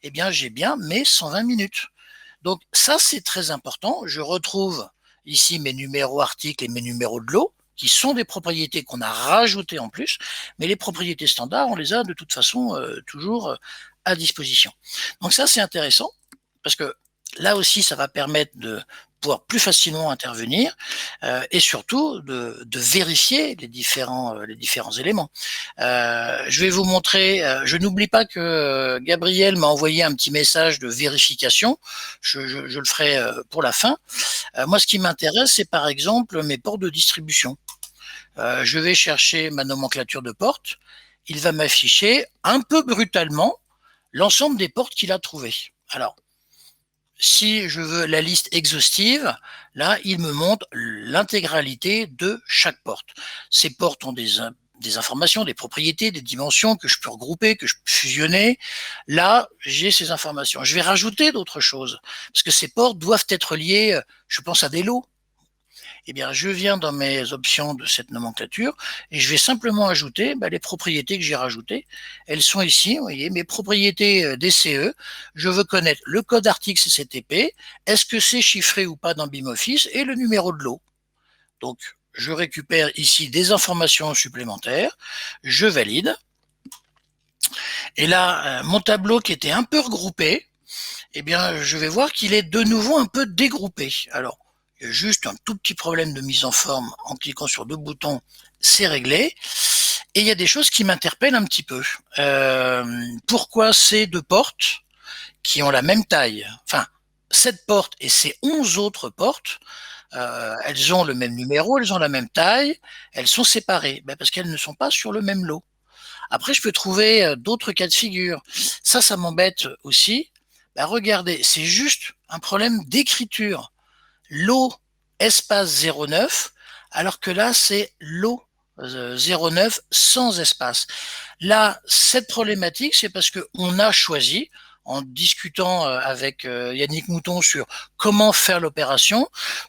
eh bien, j'ai bien mes 120 minutes. Donc, ça, c'est très important. Je retrouve ici mes numéros articles et mes numéros de lot, qui sont des propriétés qu'on a rajoutées en plus, mais les propriétés standards, on les a de toute façon toujours à disposition. Donc ça, c'est intéressant, parce que là aussi, ça va permettre de pouvoir plus facilement intervenir et surtout de vérifier les différents éléments. Je vais vous montrer, je n'oublie pas que Gabriel m'a envoyé un petit message de vérification, je le ferai pour la fin. Moi, ce qui m'intéresse, c'est par exemple mes ports de distribution. Je vais chercher ma nomenclature de portes, il va m'afficher un peu brutalement l'ensemble des portes qu'il a trouvées. Alors, si je veux la liste exhaustive, là, il me montre l'intégralité de chaque porte. Ces portes ont des informations, des propriétés, des dimensions que je peux regrouper, que je peux fusionner. Là, j'ai ces informations. Je vais rajouter d'autres choses, parce que ces portes doivent être liées, je pense, à des lots. Eh bien, je viens dans mes options de cette nomenclature et je vais simplement ajouter les propriétés que j'ai rajoutées. Elles sont ici, vous voyez, mes propriétés DCE. Je veux connaître le code article CCTP, est-ce que c'est chiffré ou pas dans BIMOffice et le numéro de lot. Donc, je récupère ici des informations supplémentaires, je valide. Et là, mon tableau qui était un peu regroupé, eh bien, je vais voir qu'il est de nouveau un peu dégroupé. Alors, il y a juste un tout petit problème de mise en forme en cliquant sur deux boutons, c'est réglé. Et il y a des choses qui m'interpellent un petit peu. Pourquoi ces deux portes qui ont la même taille, enfin, cette porte et ces 11 autres portes, elles ont le même numéro, elles ont la même taille, elles sont séparées, parce qu'elles ne sont pas sur le même lot. Après, je peux trouver d'autres cas de figure. Ça m'embête aussi. Regardez, c'est juste un problème d'écriture. Lot espace 09, alors que là, c'est lot 09 sans espace. Là, cette problématique, c'est parce qu'on a choisi, en discutant avec Yannick Mouton sur comment faire l'opération,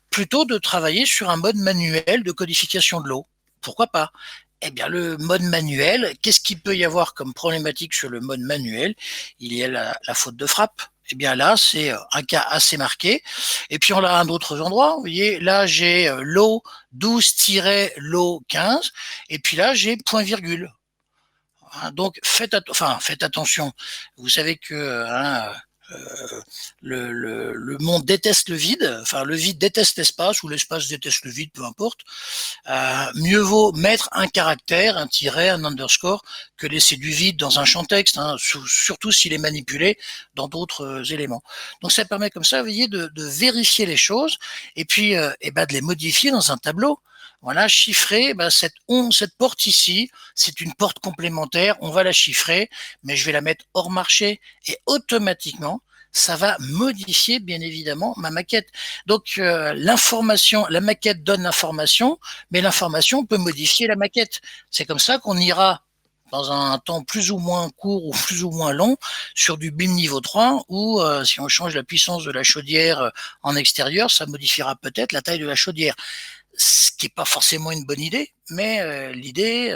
plutôt de travailler sur un mode manuel de codification de l'eau. Pourquoi pas? Eh bien, le mode manuel, qu'est-ce qu'il peut y avoir comme problématique sur le mode manuel? Il y a la faute de frappe. Eh bien là, c'est un cas assez marqué. Et puis on l'a à d'autres endroits. Vous voyez, là j'ai l'eau 12-l'eau 15, et puis là j'ai point virgule. Donc faites attention. Vous savez que le monde déteste le vide, enfin le vide déteste l'espace ou l'espace déteste le vide, peu importe. Mieux vaut mettre un caractère, un tiret, un underscore, que laisser du vide dans un champ texte, hein, surtout s'il est manipulé dans d'autres éléments. Donc ça permet comme ça, vous voyez, de vérifier les choses et puis de les modifier dans un tableau. Voilà, chiffrer, cette porte ici, c'est une porte complémentaire, on va la chiffrer, mais je vais la mettre hors marché et automatiquement, ça va modifier bien évidemment ma maquette. Donc l'information, la maquette donne l'information, mais l'information peut modifier la maquette. C'est comme ça qu'on ira dans un temps plus ou moins court ou plus ou moins long sur du BIM niveau 3 où si on change la puissance de la chaudière en extérieur, ça modifiera peut-être la taille de la chaudière, ce qui n'est pas forcément une bonne idée, mais l'idée,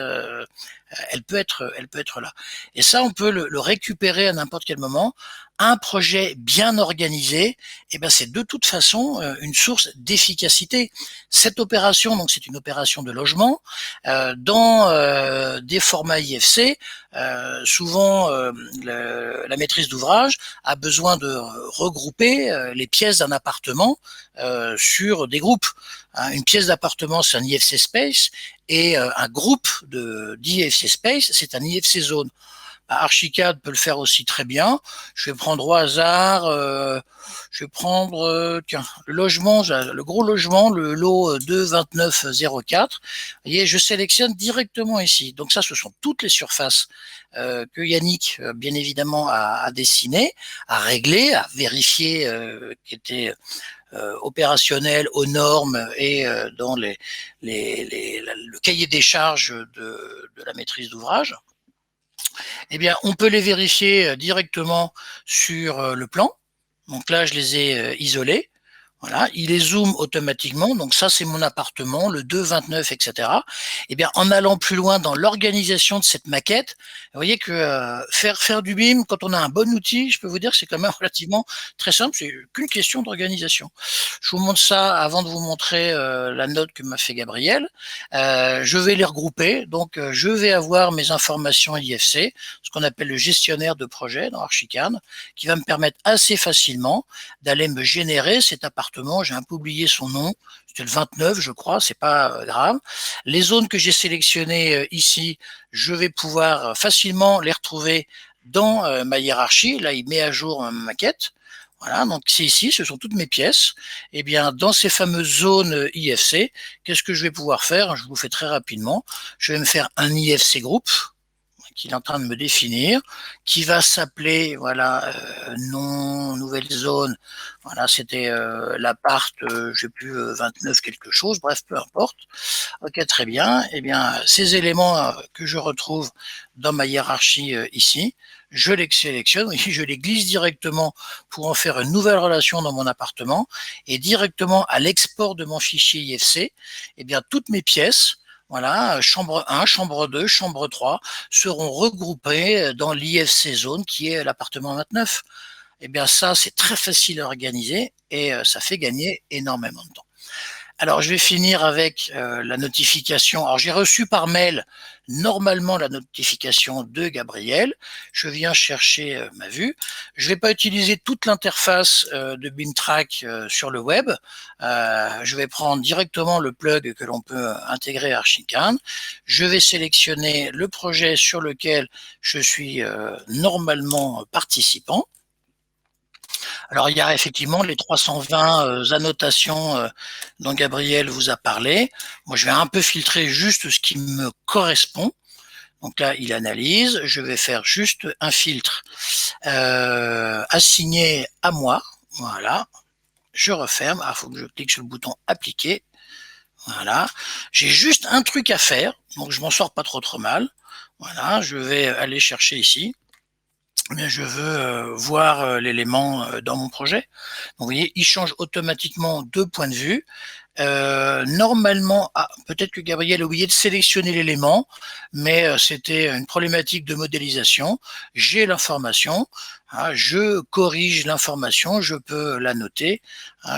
elle peut être là. Et ça, on peut le récupérer à n'importe quel moment. Un projet bien organisé, eh ben c'est de toute façon une source d'efficacité. Cette opération, donc c'est une opération de logement dans des formats IFC. Souvent, la maîtrise d'ouvrage a besoin de regrouper les pièces d'un appartement sur des groupes. Une pièce d'appartement, c'est un IFC Space, et un groupe d'IFC Space, c'est un IFC Zone. Archicad peut le faire aussi très bien. Je vais prendre au hasard, je vais prendre le logement, le gros logement, le lot 22904. Vous voyez, je sélectionne directement ici. Donc ça, ce sont toutes les surfaces que Yannick, bien évidemment, a dessinées, a réglées, a vérifié qui étaient opérationnel aux normes et dans le cahier des charges de la maîtrise d'ouvrage. Eh bien, on peut les vérifier directement sur le plan. Donc là, je les ai isolés. Voilà, il les zoome automatiquement. Donc ça, c'est mon appartement, le 229, etc. Eh bien, en allant plus loin dans l'organisation de cette maquette, vous voyez que faire du BIM, quand on a un bon outil, je peux vous dire que c'est quand même relativement très simple. C'est qu'une question d'organisation. Je vous montre ça avant de vous montrer la note que m'a fait Gabriel. Je vais les regrouper. Donc, je vais avoir mes informations IFC, ce qu'on appelle le gestionnaire de projet dans Archicad, qui va me permettre assez facilement d'aller me générer cet appartement. J'ai un peu oublié son nom, c'était le 29, je crois, c'est pas grave. Les zones que j'ai sélectionnées ici, je vais pouvoir facilement les retrouver dans ma hiérarchie. Là, il met à jour ma maquette. Voilà, donc c'est ici, ce sont toutes mes pièces. Et bien, dans ces fameuses zones IFC, qu'est-ce que je vais pouvoir faire? Je vous le fais très rapidement. Je vais me faire un IFC groupe qu'il est en train de me définir, qui va s'appeler, voilà, nom, nouvelle zone, voilà, c'était l'appart, je sais plus, 29 quelque chose, bref, peu importe. Ok, très bien. Eh bien, ces éléments que je retrouve dans ma hiérarchie ici, je les sélectionne, je les glisse directement pour en faire une nouvelle relation dans mon appartement, et directement à l'export de mon fichier IFC, eh bien, toutes mes pièces, voilà, chambre 1, chambre 2, chambre 3, seront regroupées dans l'IFC zone qui est l'appartement 29. Eh bien, ça, c'est très facile à organiser et ça fait gagner énormément de temps. Alors, je vais finir avec la notification. Alors, j'ai reçu par mail normalement la notification de Gabriel. Je viens chercher ma vue. Je ne vais pas utiliser toute l'interface de BIMTrack sur le web. Je vais prendre directement le plug que l'on peut intégrer à Archicad. Je vais sélectionner le projet sur lequel je suis normalement participant. Alors, il y a effectivement les 320 annotations dont Gabriel vous a parlé. Moi, je vais un peu filtrer juste ce qui me correspond. Donc là, il analyse. Je vais faire juste un filtre assigné à moi. Voilà. Je referme. Il faut que je clique sur le bouton appliquer. Voilà. J'ai juste un truc à faire. Donc je m'en sors pas trop mal. Voilà, je vais aller chercher ici. Mais je veux voir l'élément dans mon projet. Donc, vous voyez, il change automatiquement de point de vue. Normalement, peut-être que Gabriel a oublié de sélectionner l'élément, mais c'était une problématique de modélisation. J'ai l'information, je corrige l'information, je peux la noter.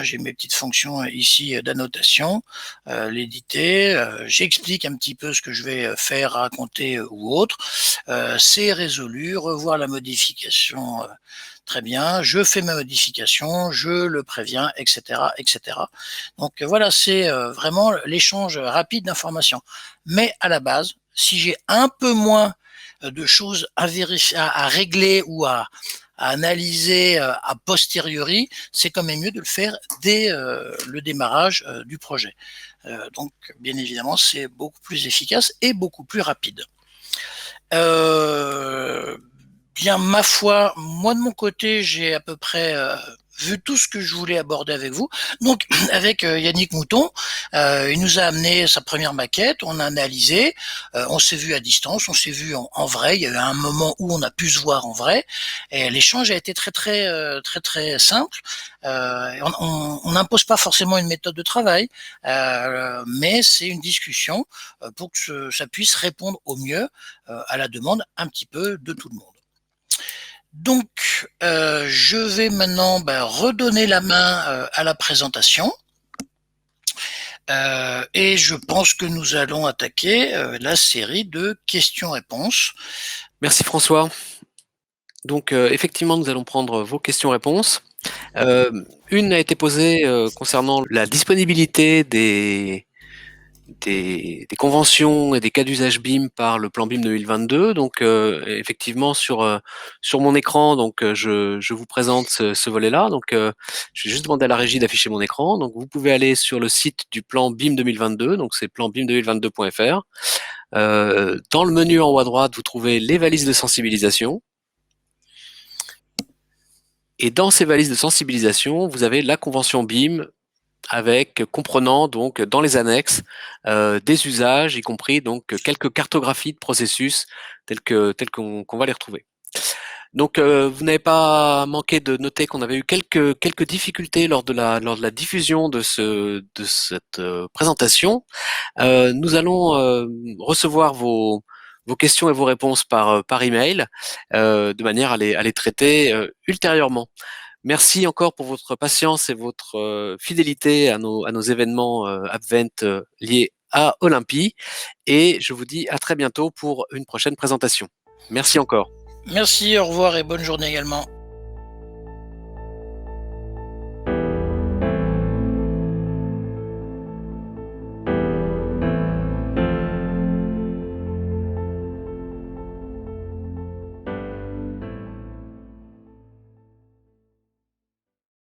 J'ai mes petites fonctions ici d'annotation, l'éditer. J'explique un petit peu ce que je vais faire, raconter ou autre. C'est résolu, revoir la modification. Très bien, je fais ma modification, je le préviens, etc., etc. Donc voilà, c'est vraiment l'échange rapide d'informations. Mais à la base, si j'ai un peu moins de choses à vérifier, à régler ou à analyser a posteriori, c'est quand même mieux de le faire dès le démarrage du projet. Donc, bien évidemment, c'est beaucoup plus efficace et beaucoup plus rapide. Bien, ma foi, moi de mon côté, j'ai à peu près vu tout ce que je voulais aborder avec vous. Donc, avec Yannick Mouton, il nous a amené sa première maquette, on a analysé, on s'est vu à distance, on s'est vu en vrai. Il y a eu un moment où on a pu se voir en vrai, et l'échange a été très simple. On n'impose pas forcément une méthode de travail, mais c'est une discussion pour que ça puisse répondre au mieux à la demande un petit peu de tout le monde. Donc, je vais maintenant redonner la main à la présentation. Et je pense que nous allons attaquer la série de questions-réponses. Merci François. Donc effectivement, nous allons prendre vos questions-réponses. Une a été posée concernant la disponibilité des conventions et des cas d'usage BIM par le plan BIM 2022. Donc effectivement sur mon écran, donc je vous présente ce volet-là. Donc je vais juste demander à la régie d'afficher mon écran. Donc vous pouvez aller sur le site du plan BIM 2022. Donc c'est planbim2022.fr. Dans le menu en haut à droite, vous trouvez les valises de sensibilisation. Et dans ces valises de sensibilisation, vous avez la convention BIM avec comprenant donc dans les annexes des usages, y compris donc quelques cartographies de processus tels qu'on va les retrouver. Donc vous n'avez pas manqué de noter qu'on avait eu quelques difficultés lors de la diffusion de cette présentation. Nous allons recevoir vos questions et vos réponses par email de manière à les traiter ultérieurement. Merci encore pour votre patience et votre fidélité à nos événements Advent liés à Olympie. Et je vous dis à très bientôt pour une prochaine présentation. Merci encore. Merci, au revoir et bonne journée également.